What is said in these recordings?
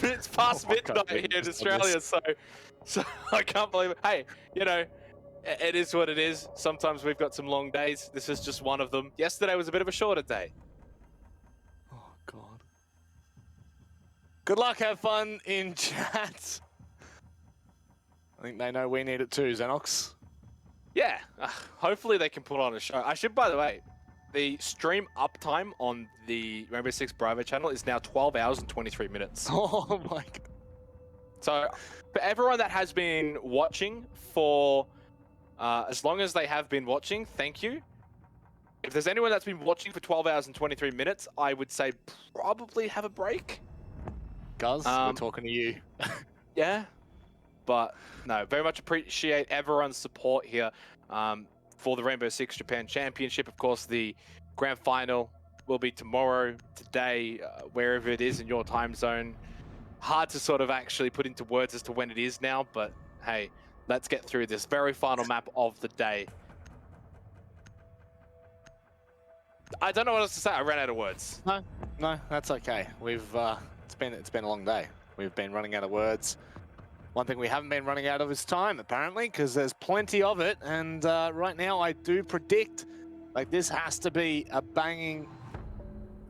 It's past midnight here in Australia, so I can't believe it. Hey, you know, it is what it is. Sometimes we've got some long days. This is just one of them. Yesterday was a bit of a shorter day. Oh, God. Good luck, have fun in chat. I think they know we need it too, Xenox. Yeah, hopefully they can put on a show. I should, by the way, the stream uptime on the Rainbow Six Bravo channel is now 12 hours and 23 minutes. Oh my God. So for everyone that has been watching for as long as they have been watching, thank you. If there's anyone that's been watching for 12 hours and 23 minutes, I would say probably have a break. Guz, we're talking to you. Yeah, but no, very much appreciate everyone's support here for the Rainbow Six Japan Championship. Of course, the grand final will be tomorrow, today, wherever it is in your time zone. Hard to sort of actually put into words as to when it is now, but hey, let's get through this very final map of the day. I don't know what else to say. I ran out of words. No, that's okay. We've it's been a long day. We've been running out of words. One thing we haven't been running out of is time, apparently, because there's plenty of it. And right now, I do predict like this has to be a banging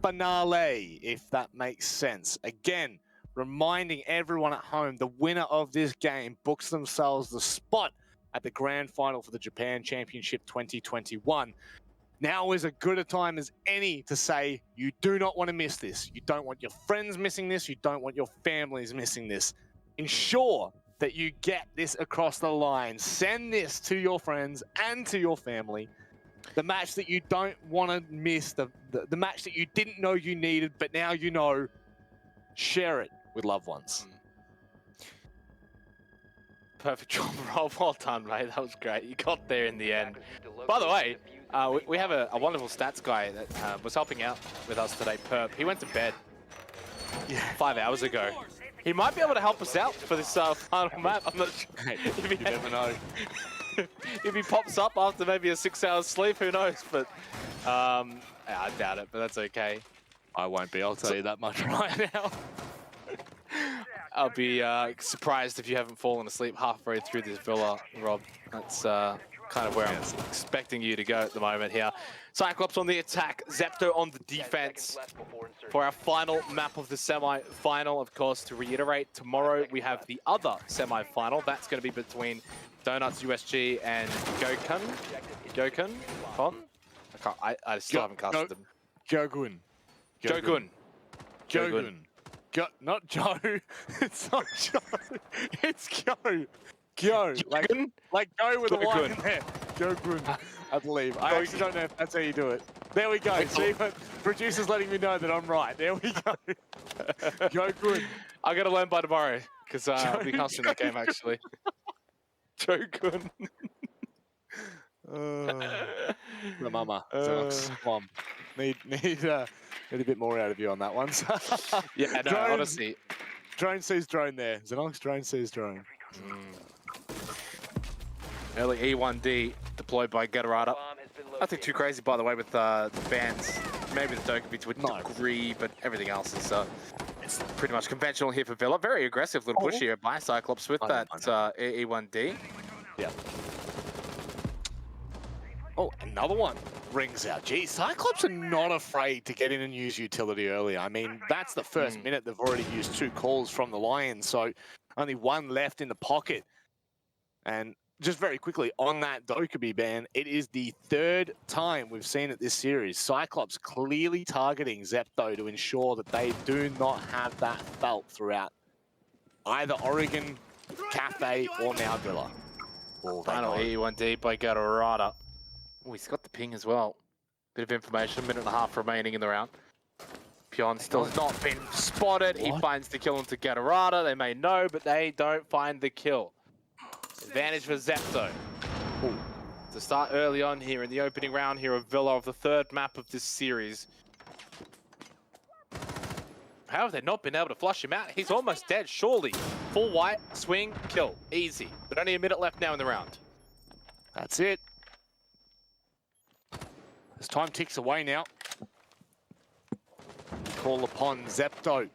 finale, if that makes sense. Again, reminding everyone at home, the winner of this game books themselves the spot at the grand final for the Japan Championship 2021. Now is as good a time as any to say you do not want to miss this. You don't want your friends missing this. You don't want your families missing this. Ensure that you get this across the line. Send this to your friends and to your family. The match that you don't want to miss, the match that you didn't know you needed, but now you know. Share it with loved ones. Perfect job, Rob. Well done, mate. That was great. You got there in the end. By the way, we have a wonderful stats guy that was helping out with us today, Perp. He went to bed 5 hours ago. He might be able to help us out for this final map. I'm not sure. Hey, you never know. If he pops up after maybe a 6 hours sleep, who knows? But I doubt it, but that's okay. I won't be, I'll tell you that much right now. I'll be surprised if you haven't fallen asleep halfway through this villa, Rob. That's kind of where I'm expecting you to go at the moment here. CYCLOPS on the attack, Zepto on the defense for our final map of the semi-final. Of course, to reiterate, tomorrow we have the other semi-final. That's going to be between Donuts USG and Gokun. Con? I still haven't casted them. Jogun. Not Joe. It's not Joe. It's Gyo. Gyo. Like go with a Y in there. Jogun, I believe. I actually don't know if that's how you do it. There we go. See, but producer's letting me know that I'm right. There we go. Jogun. I got to learn by tomorrow because I'll be casting that game actually. Jogun. The mama. Mom. Need a bit more out of you on that one. Yeah, no, drone, honestly. Drone sees drone there. Xenox, drone sees drone. Early E1D deployed by Gatorada. Nothing too crazy, by the way, with the bans. Maybe the Dokkaebi to a degree, but everything else is it's pretty much conventional here for Villa. Very aggressive little push here by CYCLOPS with that E1D. Yeah. Oh, another one rings out. Gee, CYCLOPS are not afraid to get in and use utility early. I mean, that's the first minute. They've already used 2 calls from the Lions, so only 1 left in the pocket. And just very quickly, on that Dokkaebi ban, it is the 3rd time we've seen it this series. CYCLOPS clearly targeting Zepto to ensure that they do not have that felt throughout either Oregon, Cafe, or now Villa. Final E1D by Gatorada. Oh, he's got the ping as well. Bit of information, 1.5 minutes remaining in the round. Pion still has not been spotted. What? He finds the kill into Gatorada. They may know, but they don't find the kill. Advantage for Zepto. Ooh. To start early on here in the opening round here of Villa of the 3rd map of this series. How have they not been able to flush him out? He's almost dead, surely. Full white, swing, kill. Easy. But only a minute left now in the round. That's it. As time ticks away now. Call upon Zepto.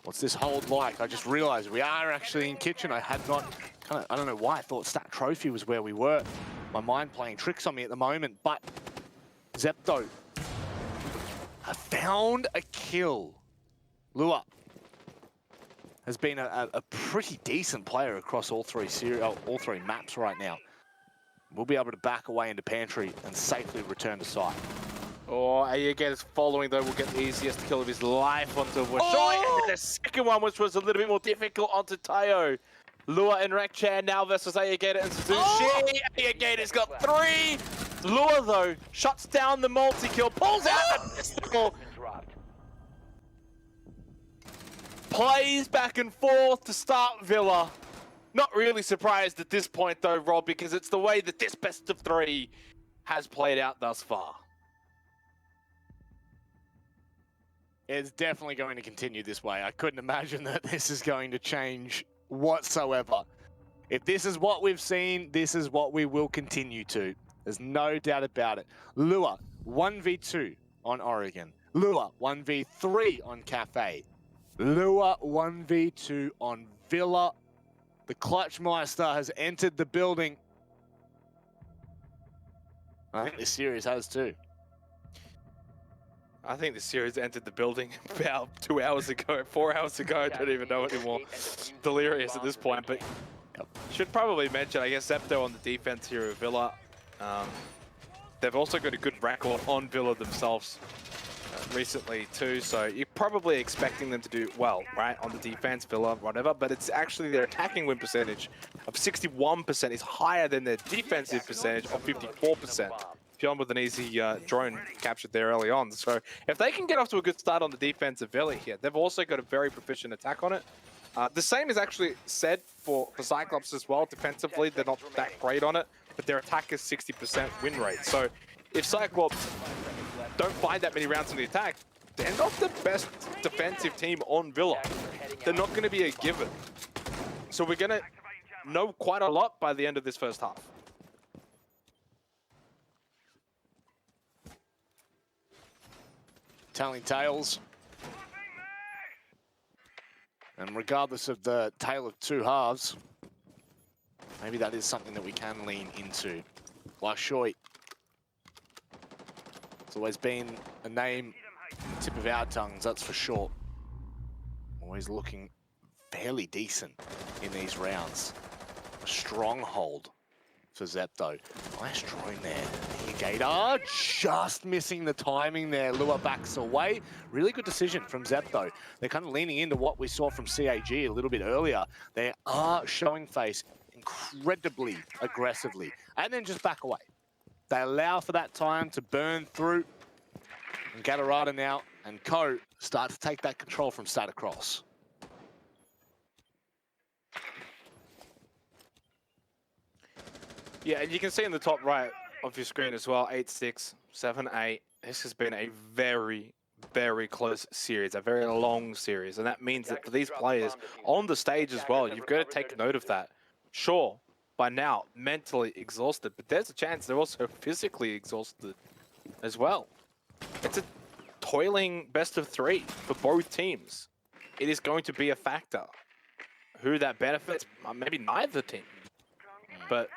What's this hold like? I just realized we are actually in kitchen. I had not, I don't know why I thought Stat Trophy was where we were. My mind playing tricks on me at the moment, but Zepto have found a kill. Lua has been a pretty decent player across all three maps right now. We'll be able to back away into pantry and safely return to site. Oh, again, is following though will get the easiest kill of his life onto Washoy, and then the second one, which was a little bit more difficult, onto Tayo. Lua and Rekchan now versus Ayagator and Suzushi. Ayagator's got 3. Lua though shuts down the multi-kill, pulls out a pistol. Plays back and forth to start Villa. Not really surprised at this point though, Rob, because it's the way that this best of 3 has played out thus far. It's definitely going to continue this way. I couldn't imagine that this is going to change whatsoever. If this is what we've seen, this is what we will continue to. There's no doubt about it. Lua, 1v2 on Oregon. Lua, 1v3 on Cafe. Lua, 1v2 on Villa. The Clutchmeister has entered the building. I think this series has too. I think the series entered the building about 2 hours ago, 4 hours ago. I don't even know anymore. Delirious at this point, but should probably mention, I guess, Zepto on the defense here of Villa. They've also got a good record on Villa themselves recently too, so you're probably expecting them to do well, right, on the defense, Villa, whatever, but it's actually their attacking win percentage of 61% is higher than their defensive percentage of 54%. Beyond with an easy drone captured there early on. So if they can get off to a good start on the defensive Villa here, they've also got a very proficient attack on it. The same is actually said for CYCLOPS as well. Defensively, they're not that great on it, but their attack is 60% win rate. So if CYCLOPS don't find that many rounds in the attack, they're not the best defensive team on Villa. They're not going to be a given. So we're going to know quite a lot by the end of this first half. Telling tales. And regardless of the tale of two halves, maybe that is something that we can lean into. Washoy. It's always been a name on the tip of our tongues, that's for sure. Always looking fairly decent in these rounds. A stronghold for Zepto. Nice drone there. Gator just missing the timing there. Lua backs away. Really good decision from Zepto. They're kind of leaning into what we saw from CAG a little bit earlier. They are showing face incredibly aggressively and then just back away. They allow for that time to burn through. And Gatorada now and Co start to take that control from Stat across. Yeah, and you can see in the top right of your screen as well, 8-6, 7-8. This has been a very, very close series, a very long series. And that means that for these players on the stage as well, you've got to take note of that. Sure, by now, mentally exhausted, but there's a chance they're also physically exhausted as well. It's a toiling best of 3 for both teams. It is going to be a factor. Who that benefits, maybe neither team. But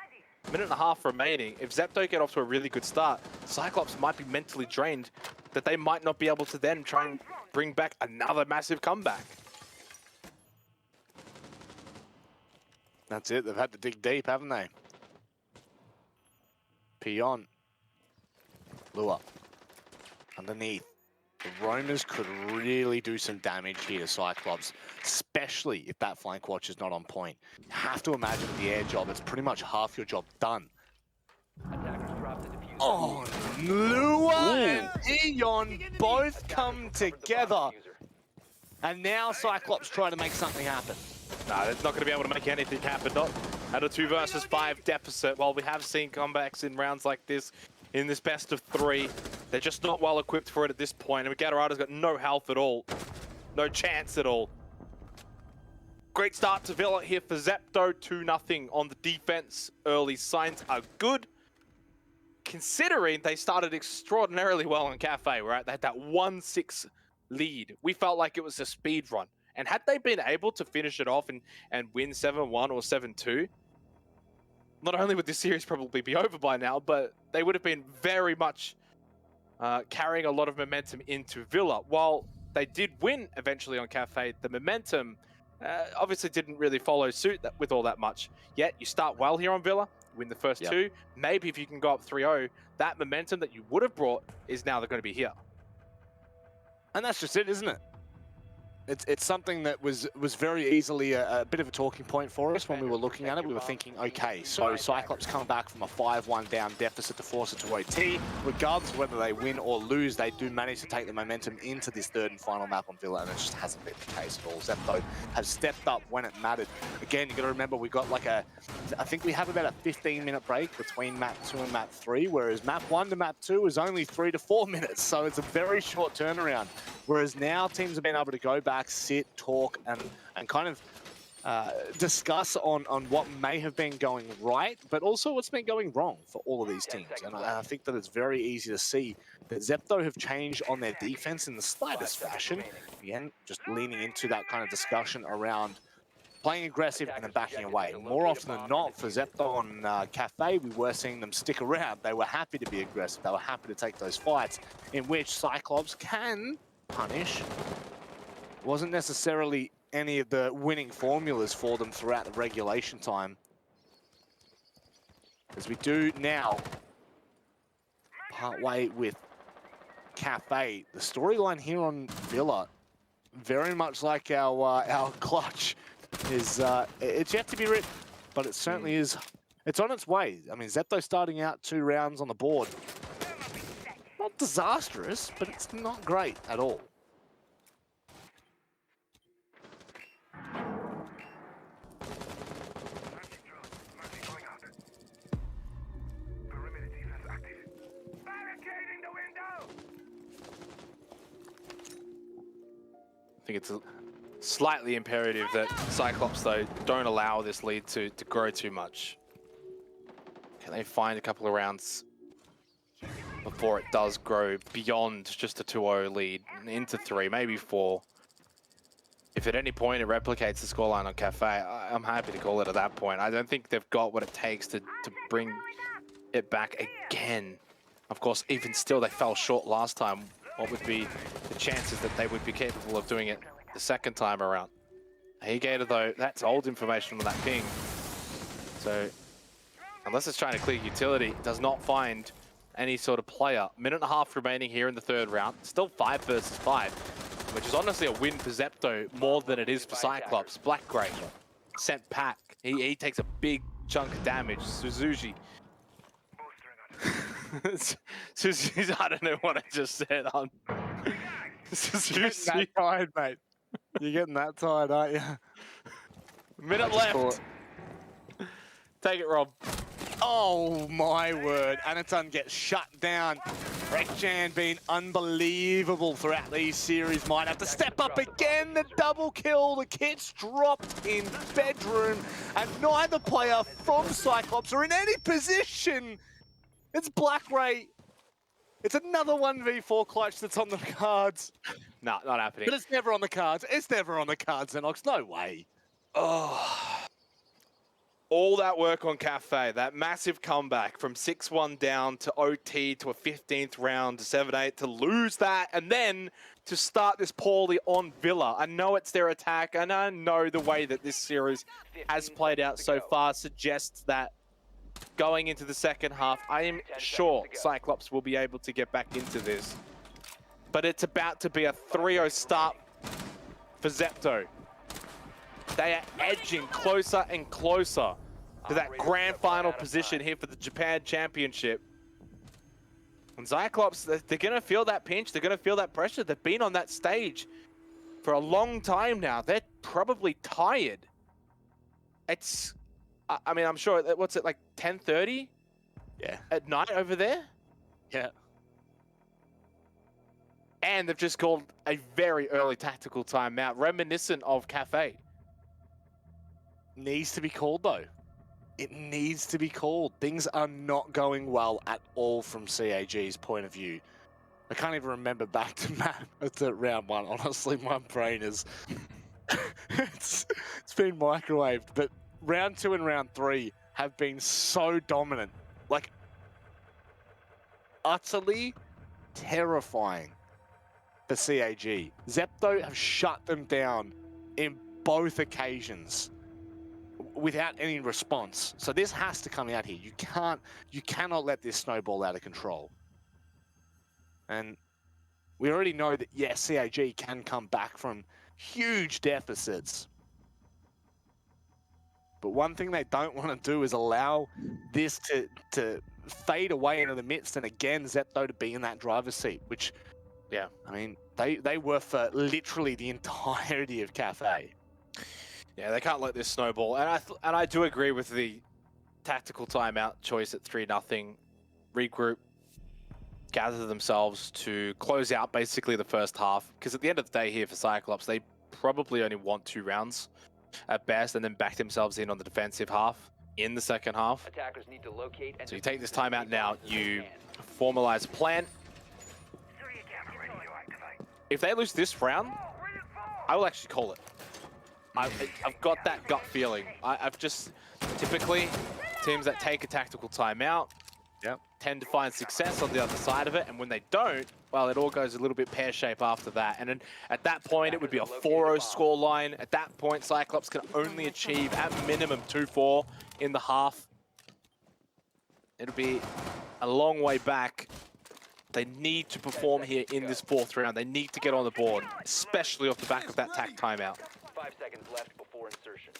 minute and a half remaining. If Zepto get off to a really good start, CYCLOPS might be mentally drained that they might not be able to then try and bring back another massive comeback. That's it. They've had to dig deep, haven't they? Pion. Lua. Underneath. The Roamers could really do some damage here to CYCLOPS, especially if that flank watch is not on point. You have to imagine with the air job, it's pretty much half your job done. Oh, Lua and Eon both come together. And now CYCLOPS try to make something happen. No, they're not going to be able to make anything happen. Not at a 2 versus 5 deficit. While we have seen comebacks in rounds like this, in this best of 3, they're just not well equipped for it at this point. And Gatorada's got no health at all. No chance at all. Great start to Villa here for Zepto, 2-0 on the defense. Early signs are good, considering they started extraordinarily well on Cafe, right? They had that 1-6 lead. We felt like it was a speed run. And had they been able to finish it off and win 7-1 or 7-2, not only would this series probably be over by now, but they would have been very much carrying a lot of momentum into Villa. While they did win eventually on Cafe, the momentum obviously didn't really follow suit with all that much. Yet you start well here on Villa, win the first two. Maybe if you can go up 3-0, that momentum that you would have brought is now going to be here. And that's just it, isn't it? It's something that was very easily a bit of a talking point for us when we were looking at it. We were thinking, okay, so Cyclops come back from a 5-1 down deficit to force it to OT. Regardless of whether they win or lose, they do manage to take the momentum into this third and final map on Villa, and it just hasn't been the case at all. Zepto have stepped up when it mattered. Again, you got to remember we got like I think we have about a 15-minute break between map 2 and map 3, whereas map 1 to map 2 is only 3 to 4 minutes, so it's a very short turnaround. Whereas now teams have been able to go back, sit, talk, and kind of discuss on what may have been going right, but also what's been going wrong for all of these teams. And I think that it's very easy to see that Zepto have changed on their defense in the slightest fashion. Again, just leaning into that kind of discussion around playing aggressive and then backing away. More often than not, for Zepto on Cafe, we were seeing them stick around. They were happy to be aggressive. They were happy to take those fights in which Cyclops can punish. Wasn't necessarily any of the winning formulas for them throughout the regulation time. As we do now part way with Cafe, the storyline here on Villa, very much like our clutch, is it's yet to be written, but it certainly is. It's on its way. I mean, Zepto starting out 2 rounds on the board. Not disastrous, but it's not great at all. I think it's slightly imperative that Cyclops, though, don't allow this lead to grow too much. Can they find a couple of rounds before it does grow beyond just a 2-0 lead into 3, maybe 4? If at any point it replicates the scoreline on Cafe, I'm happy to call it at that point. I don't think they've got what it takes to bring it back again. Of course, even still, they fell short last time. What would be the chances that they would be capable of doing it the second time around? Gator, though, that's old information on that ping. So, unless it's trying to clear utility, it does not find any sort of player. 1.5 minutes remaining here in the third round. Still 5 versus 5, which is honestly a win for Zepto more than it is for Cyclops. Black Grey sent pack. He takes a big chunk of damage. Suzuki. Suzuki, I don't know what I just said. You're getting that tired, mate. You're getting that tired, aren't you? Minute left. Take it, Rob. Oh, my word. Anaton gets shut down. Rekjan being unbelievable throughout these series. Might have to step up again. The double kill. The kit's dropped in bedroom. And neither player from Cyclops are in any position. It's Black Ray. It's another 1v4 clutch that's on the cards. No, not happening. But it's never on the cards. It's never on the cards, Xenox. No way. Oh. All that work on Cafe, that massive comeback from 6-1 down to OT to a 15th round to 7-8, to lose that and then to start this poorly on Villa. I know it's their attack, and I know the way that this series has played out so far suggests that going into the second half, I am sure Cyclops will be able to get back into this. But it's about to be a 3-0 start for Zepto. They are edging closer and closer to that grand final position here for the Japan Championship. And Cyclops, they're going to feel that pinch. They're going to feel that pressure. They've been on that stage for a long time now. They're probably tired. It's, I mean, I'm sure, what's it, like 10:30? Yeah. At night over there? Yeah. And they've just called a very early tactical timeout, reminiscent of Cafe. Needs to be called, though. It needs to be called. Things are not going well at all from CAG's point of view. I can't even remember back to round 1. Honestly, my brain is it's been microwaved, but round 2 and round 3 have been so dominant. Like, utterly terrifying for CAG. Zepto have shut them down in both occasions without any response. So this has to come out here. You cannot let this snowball out of control. And we already know that, yes, CAG can come back from huge deficits. But one thing they don't want to do is allow this to fade away into the midst, and again, Zepto to be in that driver's seat, which, Yeah. I mean, they were for literally the entirety of Cafe. Yeah, they can't let this snowball. And I do agree with the tactical timeout choice at 3-0. Regroup, gather themselves to close out basically the first half. Because at the end of the day here for Cyclops, they probably only want 2 rounds at best, and then back themselves in on the defensive half in the second half. Attackers need to locate and so you take this timeout now, you formalize a plan. If they lose this round, I will actually call it. I've got that gut feeling. I've just, typically, teams that take a tactical timeout tend to find success on the other side of it, and when they don't, well, it all goes a little bit pear-shaped after that. And then at that point, it would be a 4-0 scoreline. At that point, Cyclops can only achieve, at minimum, 2-4 in the half. It'll be a long way back. They need to perform here in this 4th round. They need to get on the board, especially off the back of that tac timeout. 5 seconds left before insertion.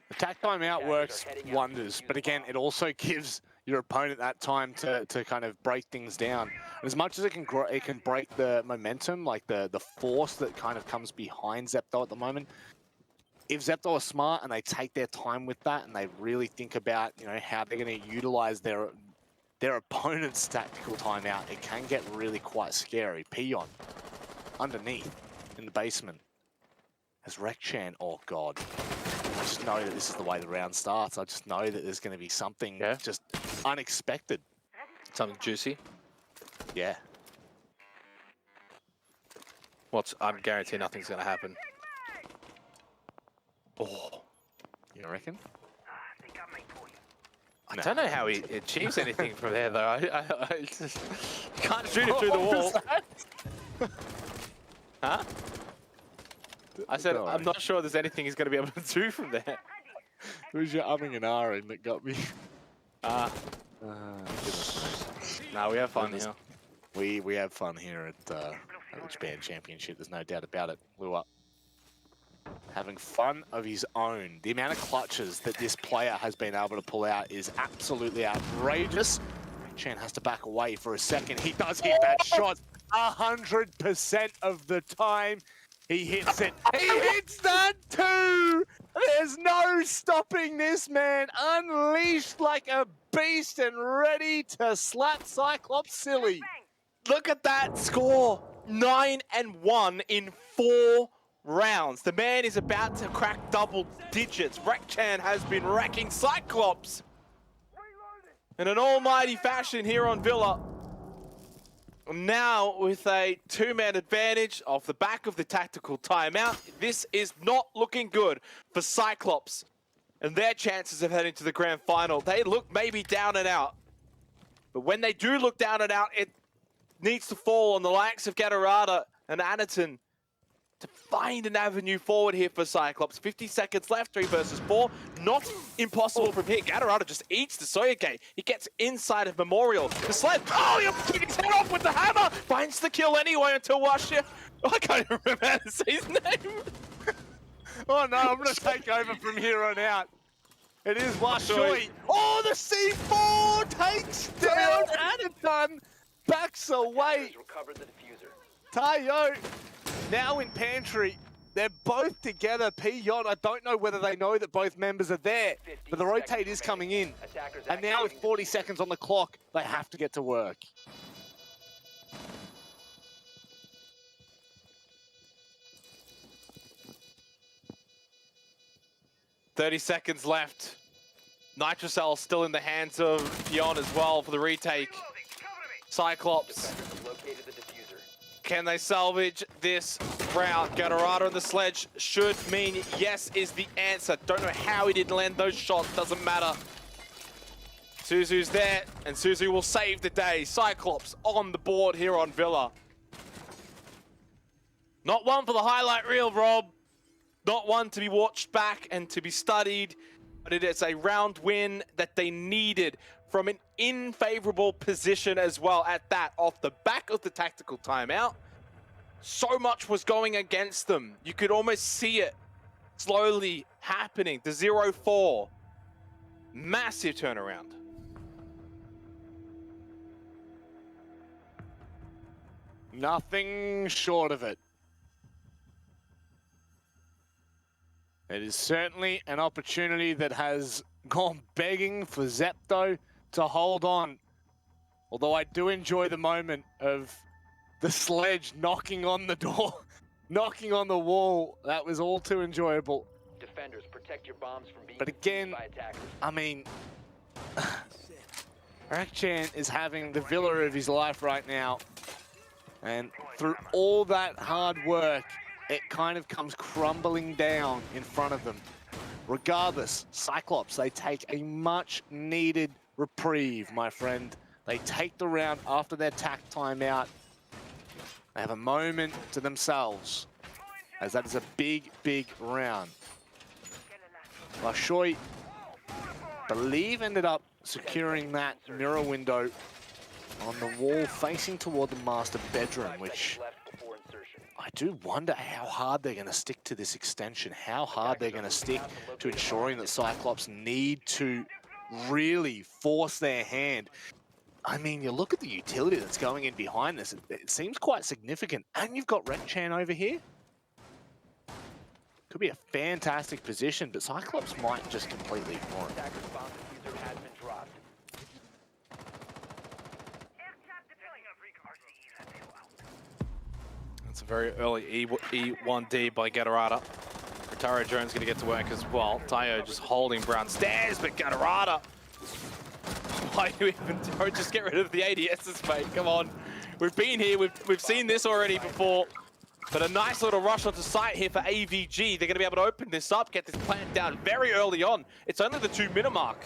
The tac timeout works wonders, but again, it also gives your opponent that time to kind of break things down. And as much as it can break the momentum, like the force that kind of comes behind Zepto at the moment. If Zepto are smart and they take their time with that, and they really think about, you know, how they're going to utilize their opponent's tactical timeout, it can get really quite scary. Peon underneath in the basement has Rekchan. Oh god. I just know that this is the way the round starts. I just know that there's going to be something just unexpected. Something juicy. Yeah. I'm guaranteeing nothing's going to happen. Oh. You reckon? I don't know how he achieves anything from there, though. I just can't shoot it through the wall. Huh? I said, I'm not sure there's anything he's going to be able to do from there. It was your umming and ahhing that got me. No, we have fun here. We have fun here at the Japan Championship. There's no doubt about it. Lua having fun of his own. The amount of clutches that this player has been able to pull out is absolutely outrageous. Chan has to back away for a second. He does hit that shot 100% of the time. He hits it. He hits that too! There's no stopping this man. Unleashed like a beast and ready to slap Cyclops silly. Look at that score. 9-1 in 4 rounds. The man is about to crack double digits. Rekchan has been wrecking Cyclops in an almighty fashion here on Villa. Now with a 2-man advantage off the back of the tactical timeout, this is not looking good for Cyclops and their chances of heading to the grand final. They look maybe down and out, but when they do look down and out, it needs to fall on the likes of Gatorada and Anaton to find an avenue forward here for Cyclops. 50 seconds left, 3 versus 4. Not impossible from here. Gatorada just eats the Soyage. He gets inside of Memorial. The sled, oh, you're putting his head off with the hammer. Finds the kill anyway until Washia. I can't remember how to say his name. Oh no, I'm going to take over from here on out. It is Washui. Oh, the C4 takes down Anaton. Backs away. Tayo now in pantry. They're both together. P-Yon, I don't know whether they know that both members are there, but the rotate is coming in. And now with 40 seconds on the clock, they have to get to work. .30 seconds left. Nitrocell still in the hands of P-Yon as well for the retake. Cyclops. Can they salvage this round. Gatorado on the sledge should mean yes is the answer. Don't know how he didn't land those shots, doesn't matter. Suzu's there, and Suzu will save the day. Cyclops on the board here on Villa. Not one for the highlight reel, Rob. Not one to be watched back and to be studied, but it is a round win that they needed from an unfavorable position as well at that, off the back of the tactical timeout. So much was going against them. You could almost see it slowly happening. The 0-4, massive turnaround. Nothing short of it. It is certainly an opportunity that has gone begging for Zepto to hold on. Although I do enjoy the moment of the sledge knocking on the door, knocking on the wall. That was all too enjoyable. Defenders, protect your bombs from being But again, by attackers. I mean, Rakchan is having the Villa of his life right now. And through all that hard work, it kind of comes crumbling down in front of them. Regardless, Cyclops, they take a much needed reprieve, my friend. They take the round after their tack timeout. They have a moment to themselves, as that is a big, big round. Lashoy, believe, ended up securing that mirror window on the wall facing toward the master bedroom, which I do wonder how hard they're going to stick to this extension, how hard they're going to stick to ensuring that Cyclops need to really force their hand. I mean, you look at the utility that's going in behind this, it seems quite significant. And you've got Rakchan over here. Could be a fantastic position, but Cyclops might just completely ignore it. It's a very early E1D by Gatorada. Taro Jones going to get to work as well. Tayo just holding Brown stairs, but Gatorada. Why do you even just get rid of the ADSs, mate? Come on. We've been here, we've seen this already before. But a nice little rush onto site here for AVG. They're going to be able to open this up, get this plant down very early on. It's only the 2-minute mark.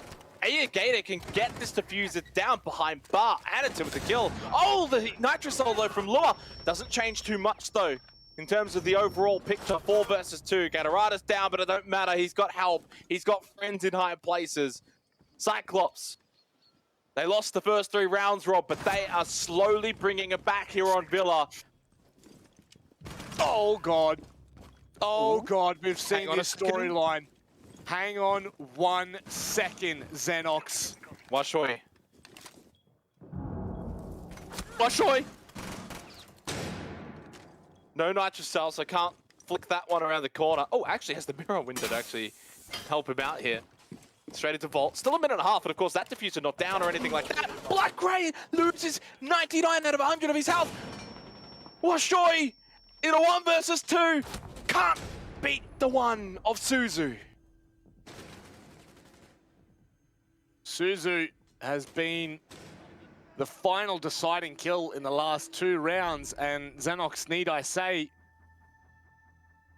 Gator can get this diffuser down behind Bar. Additive with the kill. Oh, the Nitrosol though from Lua. Doesn't change too much though in terms of the overall picture. 4 versus 2. Gatorada's down, but it don't matter. He's got help. He's got friends in high places. Cyclops. They lost the first 3 rounds, Rob, but they are slowly bringing it back here on Villa. Oh, God. Oh, God. We've seen this storyline. Hang on 1 second, Xenox. Washoy. Washoy! No Nitrocell, so can't flick that one around the corner. Oh, actually has the mirror window to actually help him out here. Straight into Vault. Still a minute and a half, and of course that diffuser not down or anything like that. Black Gray loses 99 out of 100 of his health. Washoy in a 1 versus 2. Can't beat the 1 of Suzu. Suzu has been the final deciding kill in the last 2 rounds, and Xenox, need I say,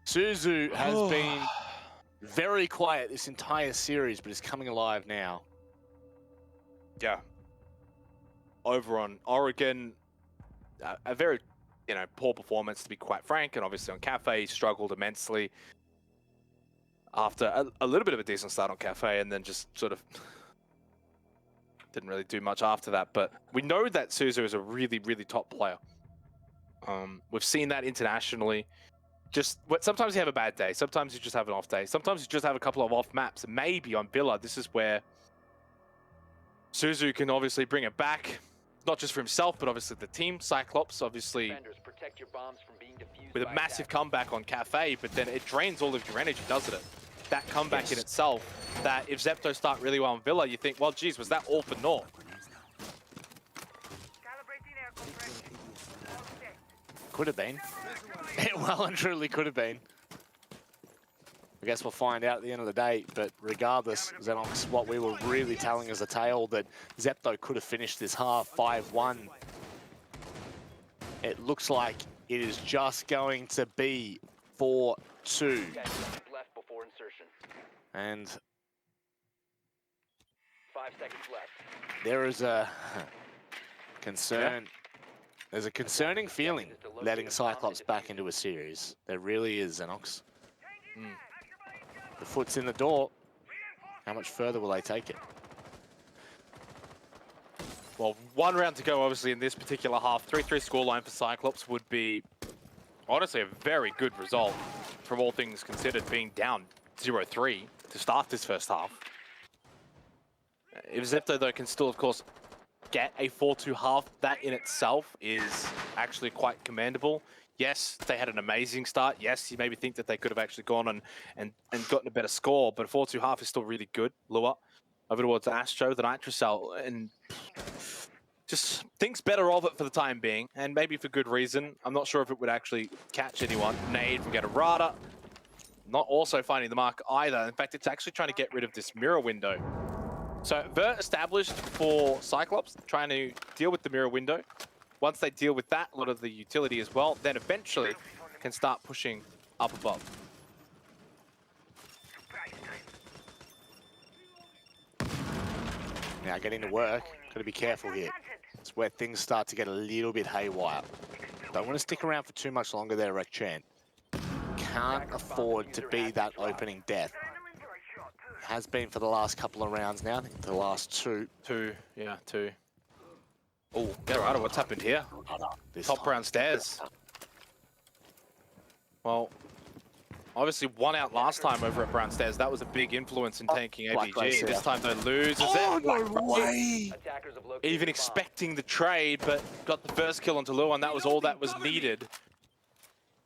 Suzu has been very quiet this entire series, but is coming alive now. Yeah. Over on Oregon, a very, poor performance to be quite frank, and obviously on Cafe he struggled immensely after a little bit of a decent start on Cafe, and then just sort of didn't really do much after that. But we know that Suzu is a really, really top player. We've seen that internationally. Sometimes you have a bad day. Sometimes you just have an off day. Sometimes you just have a couple of off maps. And maybe on Villa, this is where Suzu can obviously bring it back. Not just for himself, but obviously the team. Cyclops, obviously, with a massive comeback on Cafe, but then it drains all of your energy, doesn't it? That comeback in itself, that if Zepto start really well in Villa, you think, well, geez, was that all for naught? Could have been. It well and truly could have been. I guess we'll find out at the end of the day, but regardless, Xenox, what we were really telling as a tale that Zepto could have finished this half 5-1. It looks like it is just going to be 4-2. 10 seconds left before insertion. And 5 seconds left. there is a concern. There's a concerning feeling letting Cyclops back into a series. There really is, Xenox. The foot's in the door. How much further will they take it? Well, 1 round to go, obviously, in this particular half. 3-3 scoreline for Cyclops would be, honestly, a very good result from all things considered, being down 0-3 to start this first half. If Zepto, though, can still, of course, get a 4-2 half, that in itself is actually quite commendable. Yes, they had an amazing start. Yes, you maybe think that they could have actually gone and gotten a better score, but a 4-2 half is still really good. Lua over towards Astro, the Nitrocell, and just thinks better of it for the time being, and maybe for good reason. I'm not sure if it would actually catch anyone. Nade from Gatorada, not also finding the mark either. In fact, it's actually trying to get rid of this mirror window. So Vert established for Cyclops, trying to deal with the mirror window. Once they deal with that, a lot of the utility as well, then eventually can start pushing up above. Now getting to work, got to be careful here. It's where things start to get a little bit haywire. Don't want to stick around for too much longer there, Rekchan. Can't afford to be that opening death. Has been for the last couple of rounds now, I think the last two. Two. Oh, Gatorada, what's happened here? Top round stairs. Well, obviously 1 out last time over at Brown Stairs. That was a big influence in tanking AVG. This time though loses it. Oh, no way! Attackers have located Even the bomb. expecting the trade, but got the first kill onto Lua, and that was all that was needed.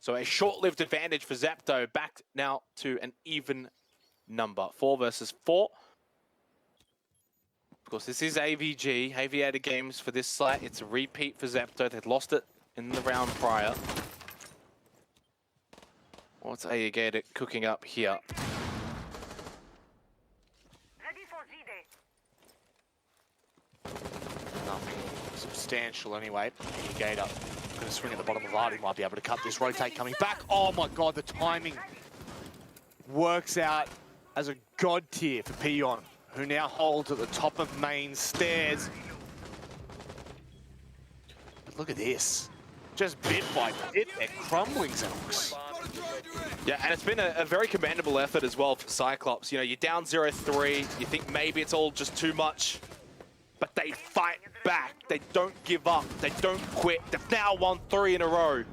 So a short-lived advantage for Zepto, back now to an even number. 4 versus 4. Of course, this is AVG, Aviator Games for this site. It's a repeat for Zepto. They'd lost it in the round prior. What's Aviator cooking up here? Nothing substantial anyway. Gator gonna swing at the bottom of Artie, might be able to cut this. Rotate coming back. Oh my god, the timing works out as a god tier for Peon, who now holds at the top of main stairs. But look at this. Just bit by bit, they're crumbling, Xenox. Yeah, and it's been a very commendable effort as well for Cyclops. You know, you're down 0-3, you think maybe it's all just too much, but they fight back. They don't give up. They don't quit. They've now won 3 in a row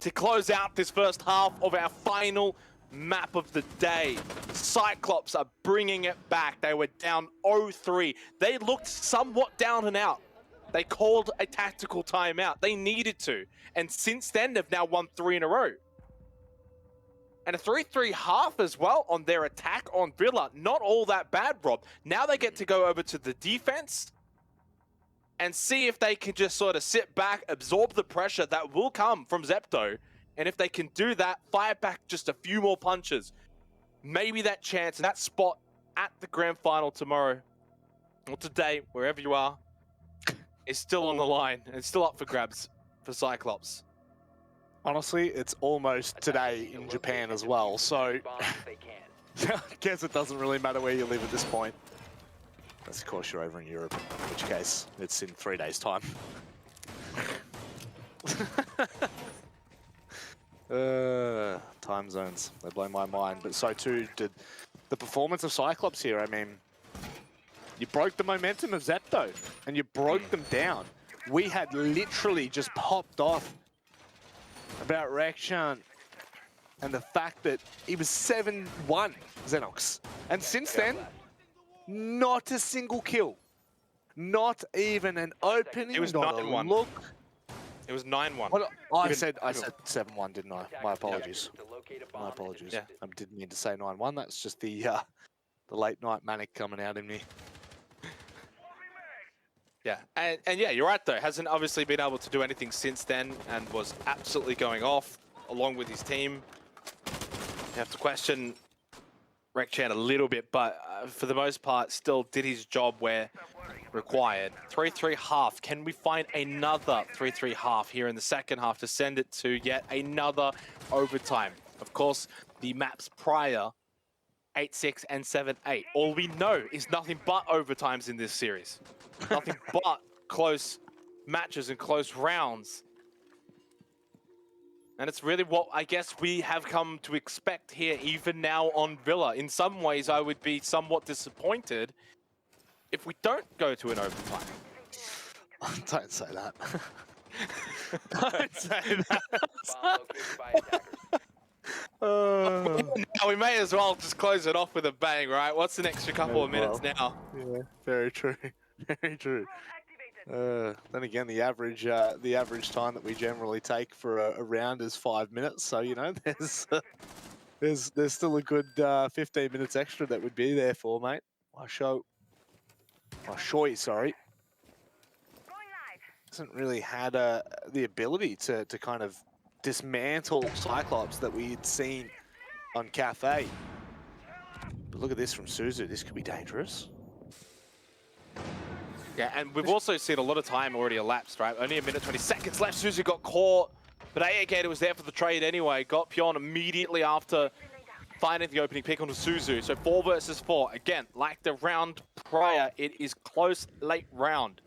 to close out this first half of our final map of the day. Cyclops are bringing it back. They were down 0-3. They looked somewhat down and out. They called a tactical timeout. They needed to. And since then, they've now won 3 in a row. And a 3-3 half as well on their attack on Villa. Not all that bad, Rob. Now they get to go over to the defense and see if they can just sort of sit back, absorb the pressure that will come from Zepto. And if they can do that, fire back just a few more punches, maybe that chance and that spot at the grand final tomorrow, or today, wherever you are, is still on the line and it's still up for grabs for Cyclops. Honestly, it's almost today in Japan as well, so Bombs if they can. I guess it doesn't really matter where you live at this point. Unless, of course, you're over in Europe, in which case it's in 3 days' time. Time zones, they blow my mind, but so too did the performance of Cyclops here. I mean, you broke the momentum of Zepto, and you broke them down. We had literally just popped off about Rekshan and the fact that he was 7-1, Xenox. And since then, not a single kill. Not even an opening, It was not a 9-1. look. It was 9-1. What, I Even- said 7-1, didn't I? My apologies. To locate a bomb My and apologies. Yeah. I didn't mean to say 9-1. That's just the late night manic coming out in me. Yeah, and yeah, you're right though. Hasn't obviously been able to do anything since then and was absolutely going off along with his team. You have to question wrecked Chan a little bit, but for the most part, still did his job where required. 3-3 half. Can we find another 3-3 half here in the second half to send it to yet another overtime? Of course, the maps prior, 8-6 and 7-8. All we know is nothing but overtimes in this series. Nothing but close matches and close rounds. And it's really what I guess we have come to expect here, even now on Villa. In some ways, I would be somewhat disappointed if we don't go to an overtime. Don't say that. Don't say that. Bomb located by attackers. Now we may as well just close it off with a bang, right? What's an extra couple of minutes now? Yeah, very true. Very true. Then again, the average time that we generally take for a round is 5 minutes. So you know, there's still a good 15 minutes extra that would be there for, mate. Shoy, sorry, hasn't really had the ability to kind of dismantle Cyclops that we had seen on Cafe. But look at this from Suzu. This could be dangerous. Yeah, and we've also seen a lot of time already elapsed, right? Only a minute, 20 seconds left. Suzu got caught, but Gator was there for the trade anyway. Got Pion immediately after finding the opening pick onto Suzu. So 4 versus 4. Again, like the round prior, it is close, late round.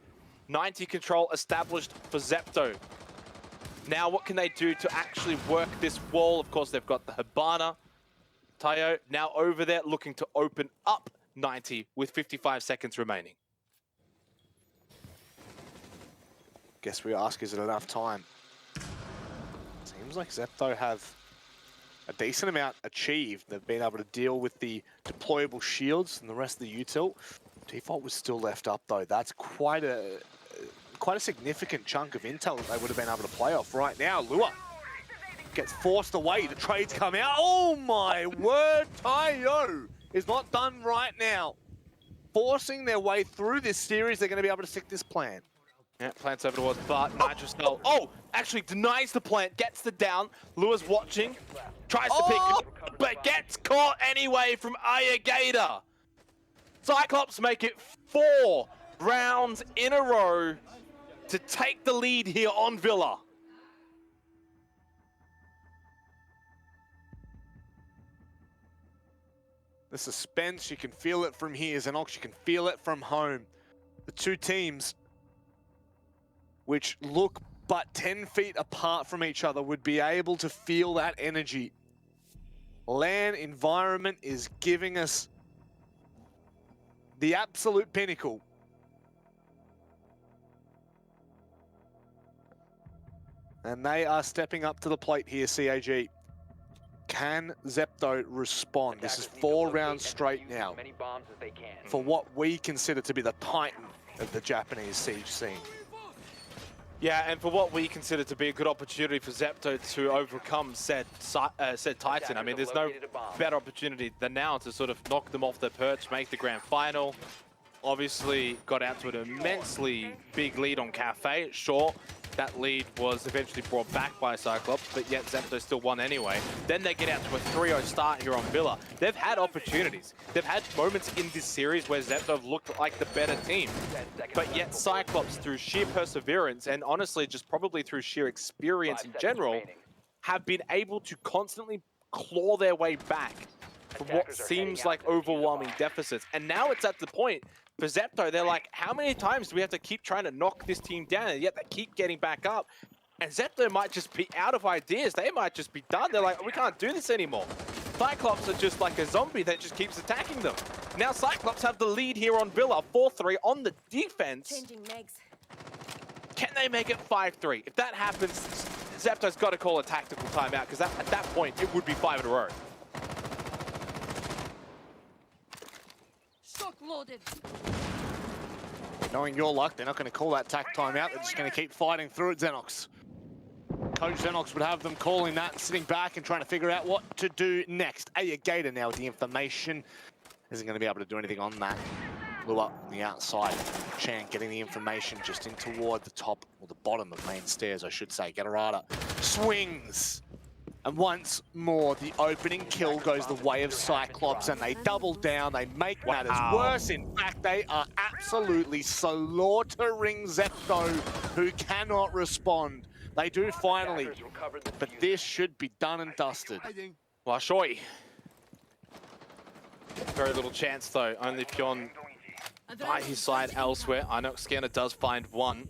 90 control established for Zepto. Now, what can they do to actually work this wall? Of course, they've got the Hibana. Tayo now over there looking to open up 90 with 55 seconds remaining. Guess we ask, is it enough time? Seems like Zepto have a decent amount achieved. They've been able to deal with the deployable shields and the rest of the util. Default was still left up though. That's quite a significant chunk of intel that they would have been able to play off right now. Lua gets forced away. The trades come out. Oh my word, Tayo is not done right now. Forcing their way through this series, they're going to be able to stick this plan. Yeah, plants over towards Bart. Nitrocell. Oh, actually denies the plant, gets the down. Lua's watching, tries to pick it, but gets caught anyway from Gator. Cyclops make it 4 rounds in a row to take the lead here on Villa. The suspense, you can feel it from here, Xenox, you can feel it from home. The two teams, which look but 10 feet apart from each other, would be able to feel that energy. LAN environment is giving us the absolute pinnacle. And they are stepping up to the plate here, CAG. Can Zepto respond? This is 4 rounds straight now Many bombs as they can. for what we consider to be the titan of the Japanese siege scene. Yeah, and for what we consider to be a good opportunity for Zepto to overcome said Titan. I mean, there's no better opportunity than now to sort of knock them off their perch, make the grand final. Obviously, got out to an immensely big lead on Cafe. Sure, that lead was eventually brought back by Cyclops, but yet Zepto still won anyway. Then they get out to a 3-0 start here on Villa. They've had opportunities. They've had moments in this series where Zepto have looked like the better team. But yet Cyclops, through sheer perseverance, and honestly just probably through sheer experience in general, have been able to constantly claw their way back from what seems like overwhelming deficits. And now it's at the point for Zepto, they're like, how many times do we have to keep trying to knock this team down? And yet they keep getting back up. And Zepto might just be out of ideas. They might just be done. They're like, we can't do this anymore. Cyclops are just like a zombie that just keeps attacking them. Now Cyclops have the lead here on Villa, 4-3 on the defense. Changing legs. Can they make it 5-3? If that happens, Zepto's got to call a tactical timeout, because at that point, it would be 5 in a row. Shock loaded. Knowing your luck, they're not going to call that tack timeout. They're just going to keep fighting through it, Xenox. Coach Xenox would have them calling that, sitting back and trying to figure out what to do next. Gator now with the information. Isn't going to be able to do anything on that. Lua on the outside. Chan getting the information just in toward the top, or the bottom of main stairs, I should say. Gatorada swings. And once more, the opening kill goes the way of CYCLOPS, and they double down, they make matters worse. In fact, they are absolutely slaughtering Zepto, who cannot respond. They do finally, but this should be done and dusted. Washoi. Very little chance though, only Pion by his side elsewhere. Inox Scanner does find one.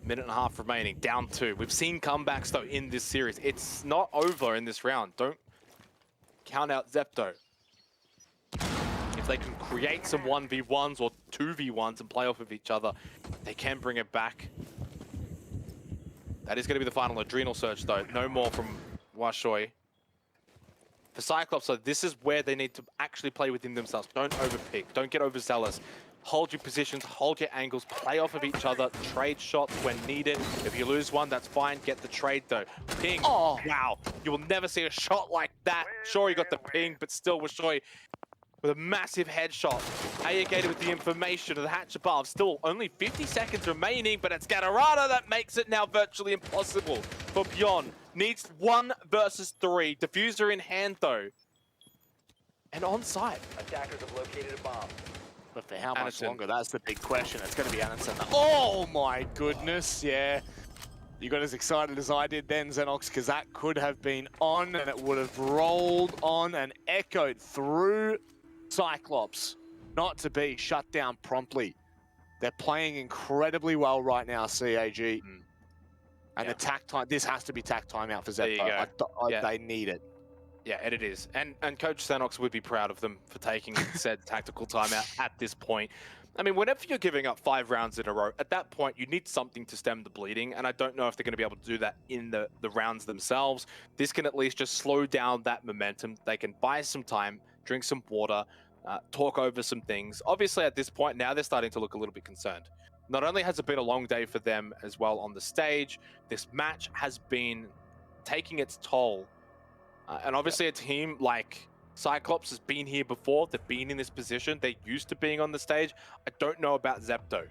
Minute and a half remaining, down 2. We've seen comebacks though in this series. It's not over in this round. Don't count out Zepto. If they can create some 1v1s or 2v1s and play off of each other, they can bring it back. That is going to be the final adrenal surge though. No more from Washoi. For CYCLOPS, so this is where they need to actually play within themselves. Don't overpick. Don't get overzealous. Hold your positions, hold your angles, play off of each other, trade shots when needed. If you lose one, that's fine. Get the trade though. Ping. Oh, wow. You will never see a shot like that. Sure, you got the ping, but still Washoi with a massive headshot. Ayagated with the information of the hatch above. Still only 50 seconds remaining, but it's Gatorada that makes it now virtually impossible for Pion. Needs 1 versus 3. Diffuser in hand though. And on site. Attackers have located a bomb. But for how much Anderson. longer? That's the big question. It's going to be Anderson. Oh my goodness, yeah. You got as excited as I did then, Xenox, because that could have been on and it would have rolled on and echoed through CYCLOPS. Not to be shut down promptly. They're playing incredibly well right now, CAG. And the tack time, this has to be tack timeout for Zepto. They need it. Yeah, and it is. And Coach Xenox would be proud of them for taking said tactical timeout at this point. I mean, whenever you're giving up 5 rounds in a row, at that point, you need something to stem the bleeding. And I don't know if they're going to be able to do that in the rounds themselves. This can at least just slow down that momentum. They can buy some time, drink some water, talk over some things. Obviously, at this point, now they're starting to look a little bit concerned. Not only has it been a long day for them as well on the stage, this match has been taking its toll. And obviously a team like CYCLOPS has been here before. They've been in this position. They're used to being on the stage. I don't know about Zepto.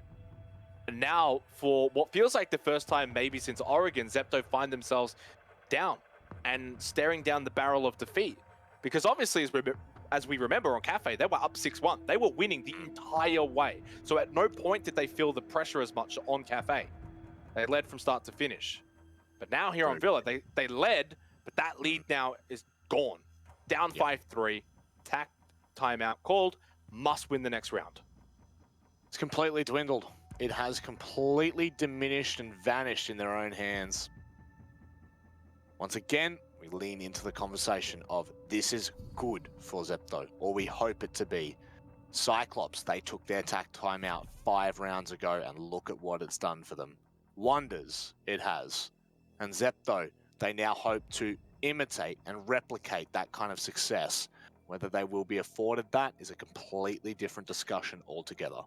And now, for what feels like the first time maybe since Oregon, Zepto find themselves down and staring down the barrel of defeat. Because obviously, as we remember on Cafe, they were up 6-1. They were winning the entire way. So at no point did they feel the pressure as much on Cafe. They led from start to finish. But now here on Villa, they led, but that lead now is gone. Down 5-3, tack timeout called, must win the next round. It's completely dwindled. It has completely diminished and vanished in their own hands. Once again, we lean into the conversation of this is good for Zepto, or we hope it to be. CYCLOPS, they took their tack timeout 5 rounds ago, and look at what it's done for them. Wonders it has. And Zepto, they now hope to imitate and replicate that kind of success. Whether they will be afforded that is a completely different discussion altogether.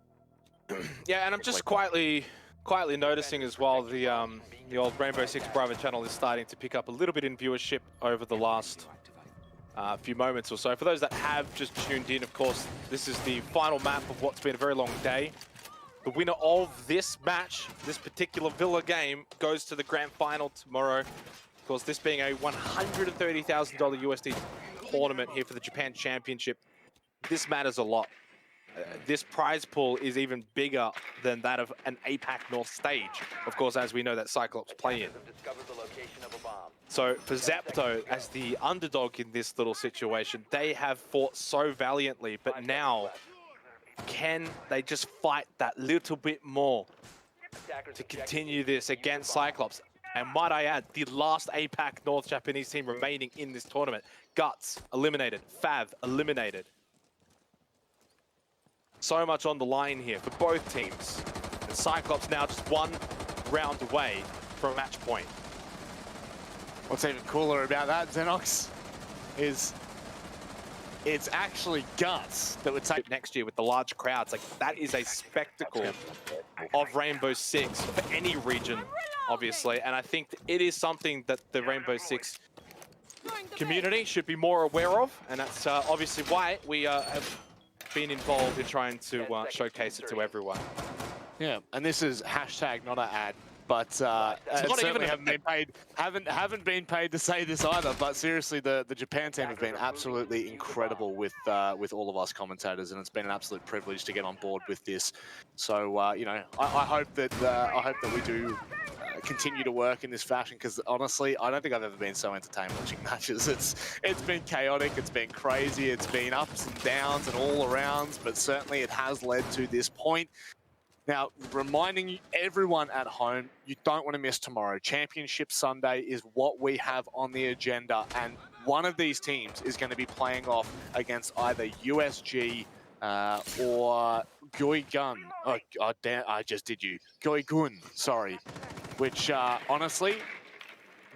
Yeah, and I'm just quietly noticing as well the old Rainbow Six private channel is starting to pick up a little bit in viewership over the last few moments or so. For those that have just tuned in, of course, this is the final map of what's been a very long day. The winner of this match, this particular Villa game, goes to the grand final tomorrow. Of course, this being a $130,000 USD tournament here for the Japan Championship. This matters a lot. This prize pool is even bigger than that of an APAC North stage. Of course, as we know that CYCLOPS play in. So for Zepto, as the underdog in this little situation, they have fought so valiantly, but now can they just fight that little bit more to continue this against CYCLOPS? And might I add, the last APAC North Japanese team remaining in this tournament. Guts eliminated, Fav eliminated. So much on the line here for both teams. And CYCLOPS now just 1 round away from a match point. What's even cooler about that, Xenox, is it's actually Guts that would take next year with the large crowds. Like, that is a spectacle of Rainbow Six for any region, obviously. And I think it is something that the Rainbow Six community should be more aware of. And that's obviously why we have been involved in trying to showcase it to everyone. Yeah, and this is hashtag not an ad. But not even certainly a haven't been paid to say this either. But seriously, the Japan team have been absolutely incredible with all of us commentators, and it's been an absolute privilege to get on board with this. So you know, I hope that we do continue to work in this fashion, because honestly, I don't think I've ever been so entertained watching matches. It's been chaotic, it's been crazy, it's been ups and downs and all arounds, but certainly it has led to this point. Now, reminding everyone at home, you don't want to miss tomorrow. Championship Sunday is what we have on the agenda, and one of these teams is going to be playing off against either USG or Gyeogun. Oh, damn, I just did you. Gyeogun, sorry. Which, honestly,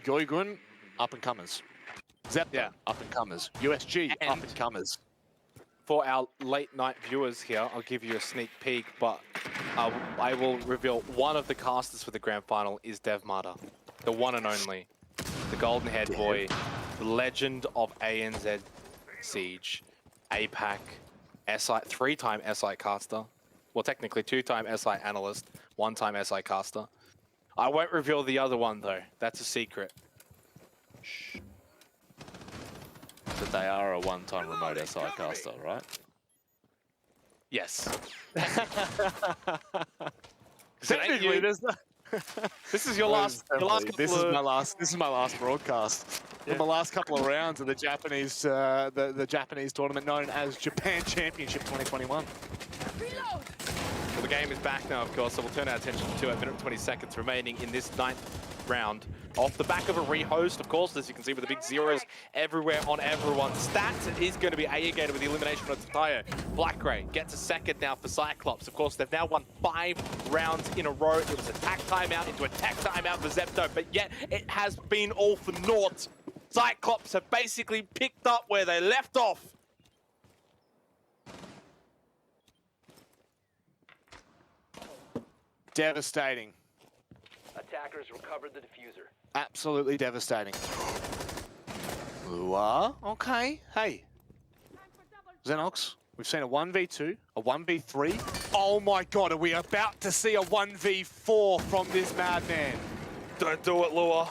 Gyeogun, up-and-comers. Zepto, Yeah. up-and-comers. USG, up-and-comers. For our late night viewers here, I'll give you a sneak peek, but I will reveal one of the casters for the grand final is Dev Mata, the one and only, the golden head boy, the legend of ANZ Siege, APAC, SI, 3-time SI caster, well technically 2-time SI analyst, 1-time SI caster. I won't reveal the other one though, that's a secret. Shh. But they are a one-time remote SI caster, right? Yes. Technically, there's no... This is your last. This is my last broadcast. Yeah. In the last couple of rounds of the Japanese, the Japanese tournament known as Japan Championship 2021. Well, the game is back now, of course, so we'll turn our attention to a minute and 20 seconds remaining in this 9th round. Off the back of a rehost, of course, as you can see with the big zeros everywhere on everyone's stats. It is going to be Aegator with the elimination of Tatayo. Black-Ray gets a second now for Cyclops. Of course, they've now won 5 rounds in a row. It was a attack timeout into attack timeout for Zepto, but yet it has been all for naught. Cyclops have basically picked up where they left off. Devastating. Attackers recovered the diffuser. Absolutely devastating. Lua, okay. Hey. Xenox, we've seen a 1v2, a 1v3. Oh my god, are we about to see a 1v4 from this madman? Don't do it, Lua.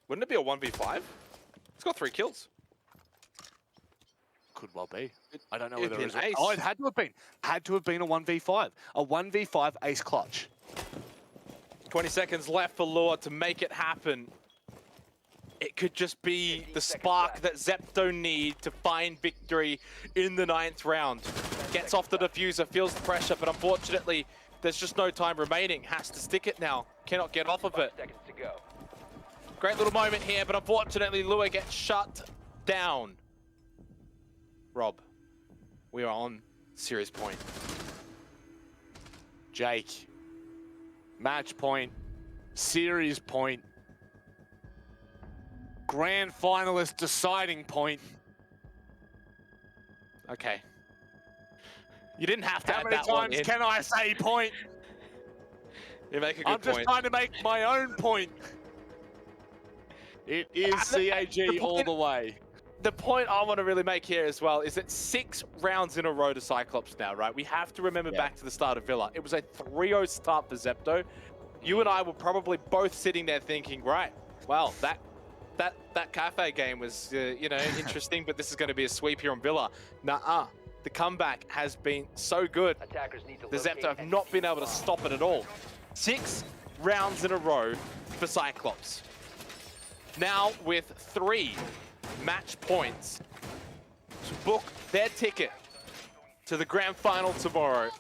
Wouldn't it be a 1v5? It's got 3 kills. Could well be. I don't know whether It'd it be an is. Oh, it had to have been. Had to have been a 1v5. A 1v5 ace clutch. 20 seconds left for Lua to make it happen. It could just be the spark that Zepto need to find victory in the 9th round. Gets off the diffuser, feels the pressure, but unfortunately, there's just no time remaining. Has to stick it now. Cannot get off of it. 5 seconds to go. Great little moment here, but unfortunately, Lua gets shut down. Rob, we are on series point. Jake. Match point. Series point. Grand finalist deciding point. Okay. You didn't have to How add many that one times in. can I say point? You make a good I'm just point. trying to make my own point. It is CAG all the way. The point I want to really make here as well is that 6 rounds in a row to Cyclops now, right? We have to remember back to the start of Villa. It was a 3-0 start for Zepto. You and I were probably both sitting there thinking, right, well, that cafe game was, you know, interesting, but this is going to be a sweep here on Villa. Nuh-uh. The comeback has been so good. Attackers need to The locate Zepto have and not been defuse able to bomb. stop it at all. 6 rounds in a row for Cyclops. Now with 3 match points to book their ticket to the grand final tomorrow.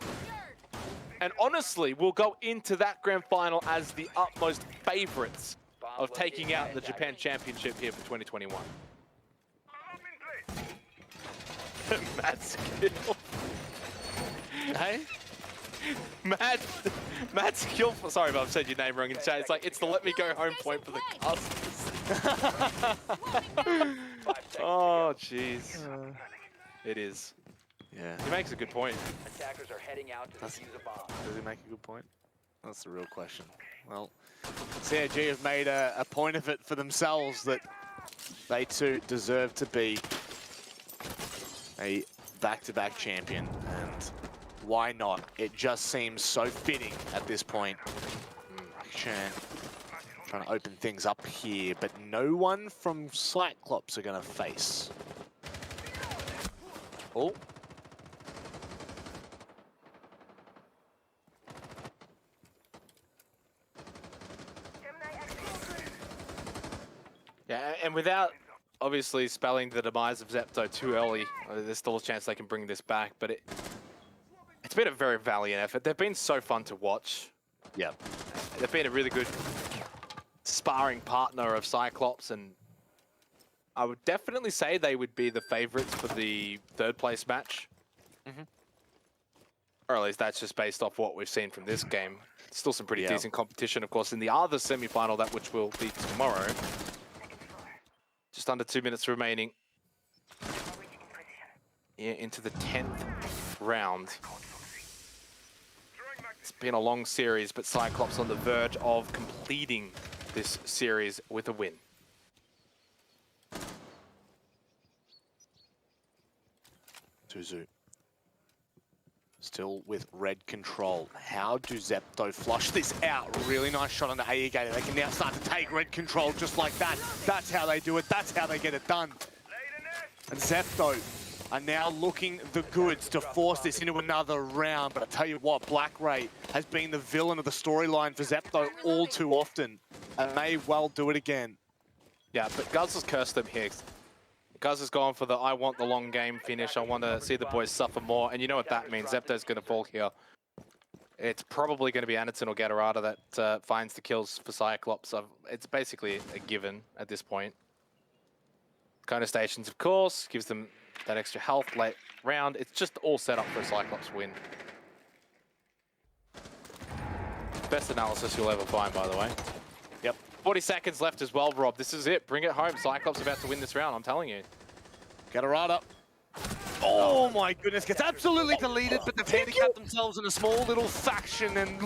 And honestly, we'll go into that grand final as the utmost favorites of taking out the Japan Championship here for 2021. Mad skill. Hey? Mad skill. Sorry if I've said your name wrong in chat. It's like, it's the let me go home point for the casters. Oh, jeez. It is. Yeah. He makes a good point. Attackers are heading out to defuse a bomb. Does he make a good point? That's the real question. Well, CAG have made a point of it for themselves that they too deserve to be a back-to-back champion. And Why not? It just seems so fitting at this point. Shan trying to open things up here, but no one from CYCLOPS are going to face. Oh. Yeah, and without obviously spelling the demise of Zepto too early, there's still a chance they can bring this back, but it's been a very valiant effort. They've been so fun to watch. Yeah. They've been a really good sparring partner of CYCLOPS, and I would definitely say they would be the favorites for the third place match. Or at least that's just based off what we've seen from this game. Still some pretty decent competition, of course, in the other semi-final, that which will be tomorrow. Just under 2 minutes remaining. Yeah, into the 10th round. It's been a long series, but CYCLOPS on the verge of completing this series with a win. Tuzu. Still with red control. How do Zepto flush this out? Really nice shot on the AE Gator. They can now start to take red control just like that. That's how they do it. That's how they get it done. And Zepto are now looking the goods to force this into another round. But I tell you what, Black Ray has been the villain of the storyline for Zepto all too often, and may well do it again. Yeah, but Guz has cursed them here. Guz has gone for the I want the long game finish. I want to see the boys suffer more. And you know what that means. Zepto's going to fall here. It's probably going to be Anaton or Gatorada that finds the kills for CYCLOPS. It's basically a given at this point. Kona Stations, of course, gives them that extra health late round. It's just all set up for a CYCLOPS win. Best analysis you'll ever find, by the way. Yep. 40 seconds left as well, Rob. This is it. Bring it home. CYCLOPS about to win this round, I'm telling you. Gatorada. Oh my goodness, gets absolutely deleted, but they've handicapped themselves in a small little faction and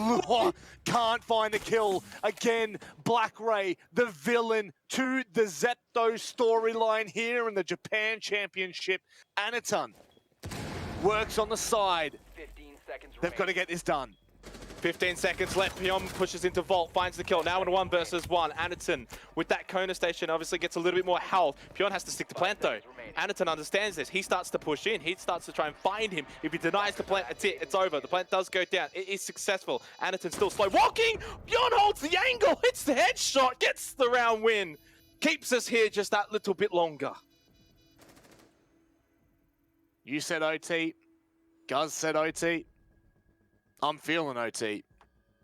can't find the kill. Again, Black Ray, the villain to the Zepto storyline here in the Japan Championship. Anaton works on the side. 15 seconds They've got to get this done. 15 seconds left. Pion pushes into Vault, finds the kill. Now in a 1 versus 1. Anaton with that Kona Station obviously gets a little bit more health. Pion has to stick to plant though. Anaton understands this. He starts to push in. He starts to try and find him. If he denies the plant, that's it. It's over. The plant does go down. It is successful. Anaton still slow walking. Pion holds the angle. Hits the headshot. Gets the round win. Keeps us here just that little bit longer. You said OT. Guz said OT. I'm feeling OT.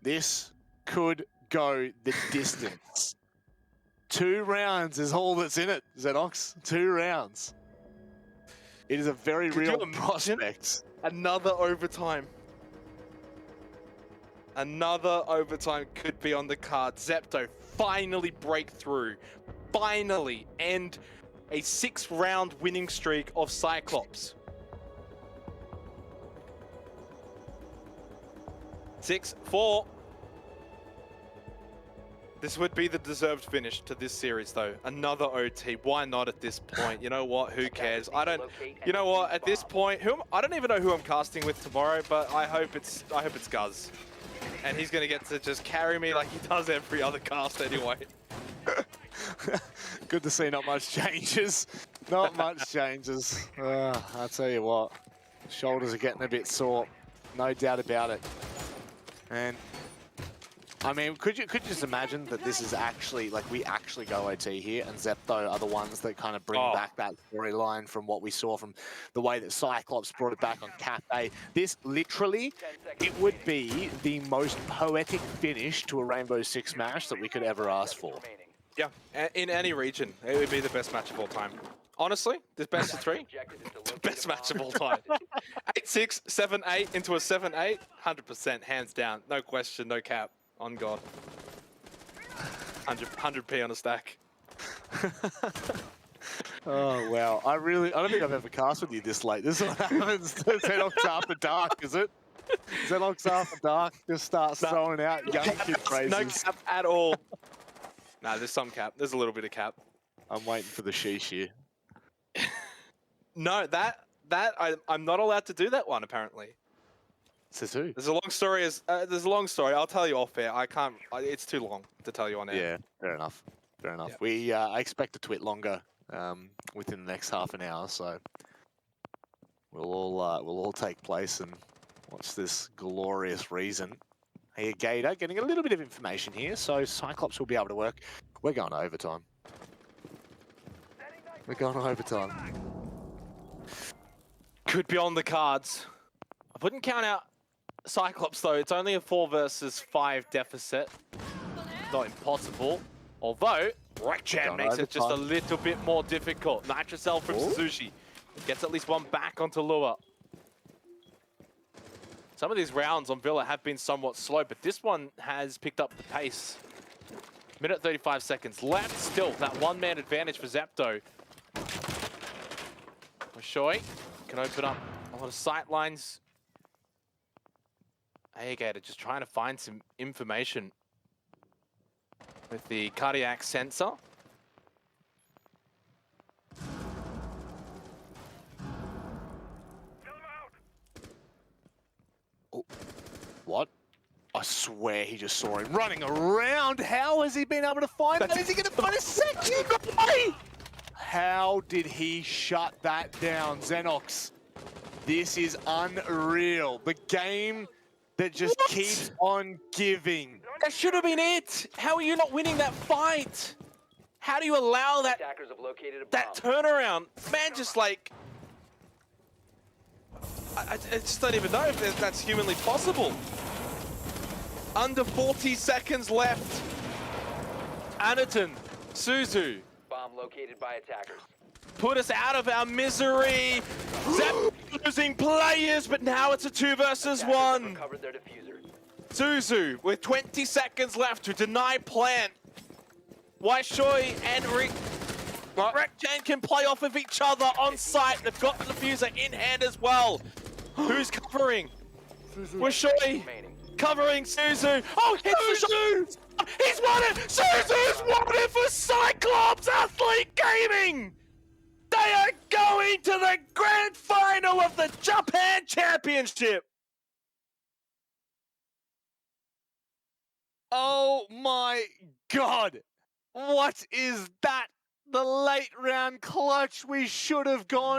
This could go the distance. 2 rounds is all that's in it, Xenox. 2 rounds. It is a very real prospect. Another overtime. Another overtime could be on the card. Zepto finally break through. Finally end a 6-round winning streak of CYCLOPS. 6-4. This would be the deserved finish to this series, though. Another OT. Why not at this point? You know what? Who cares? I don't. You know what? At this point, I don't even know who I'm casting with tomorrow, but I hope it's Guz, and he's gonna get to just carry me like he does every other cast anyway. Good to see. Not much changes. Not much changes. I'll tell you what. Shoulders are getting a bit sore. No doubt about it. And I mean, could you just imagine that this is actually, like, we actually go OT here, and Zepto are the ones that kind of bring back that storyline from what we saw from the way that CYCLOPS brought it back on Cafe. This literally, it would be the most poetic finish to a Rainbow Six match that we could ever ask for. Yeah, in any region, it would be the best match of all time. Honestly, this best of 3, the best match of all time. 8-6, 7-8 into a 7-8, 100%, hands down, no question, no cap, on God. 100p on a stack. Oh wow, I don't think I've ever cast with you this late. This is what happens. Xenox After Dark, is it? Xenox After Dark just starts throwing out young kid phrases. No cap at all. Nah, there's some cap. There's a little bit of cap. I'm waiting for the sheesh here. No, I'm not allowed to do that one, apparently. Says who? There's a long story. There's a long story. I'll tell you off air. I can't. It's too long to tell you on air. Yeah, fair enough. Fair enough. Yeah. We I expect to tweet longer within the next half an hour, so we'll all take place and watch this glorious reason. Here, Gator getting a little bit of information here, so Cyclops will be able to work. We're going to overtime. We're going to overtime. Could be on the cards. I wouldn't count out Cyclops though. It's only a 4 versus 5 deficit. Not impossible. Although Wreckjan makes it just a little bit more difficult. Nitrocell from Suzuki gets at least one back onto Lua. Some of these rounds on Villa have been somewhat slow, but this one has picked up the pace. Minute 35 seconds left. Still, that one-man advantage for Zepto. Shoy can open up a lot of sight lines. Gator just trying to find some information with the cardiac sensor. Oh, what? I swear he just saw him running around. How has he been able to find that? Is he going to find a second? How did he shut that down, Xenox? This is unreal. The game that just keeps on giving. That should have been it. How are you not winning that fight? How do you allow that Attackers have located a bomb. that turnaround? Man, just like... I just don't even know if that's humanly possible. Under 40 seconds left. Anaton, Suzu. Bomb located by attackers. Put us out of our misery. Zep losing players, but now it's a 2 versus 1. Recovered their diffuser. Suzu with 20 seconds left to deny plant. Waishoy and Wreckjan can play off of each other on site. They've got the diffuser in hand as well. Who's covering? Waishoy covering Suzu. Oh, hits the shot. He's won it. Suzu's won it for Cyclops Athlete Gaming. They are going to the grand final of the Japan Championship. Oh my God. What is that? The late round clutch. We should have gone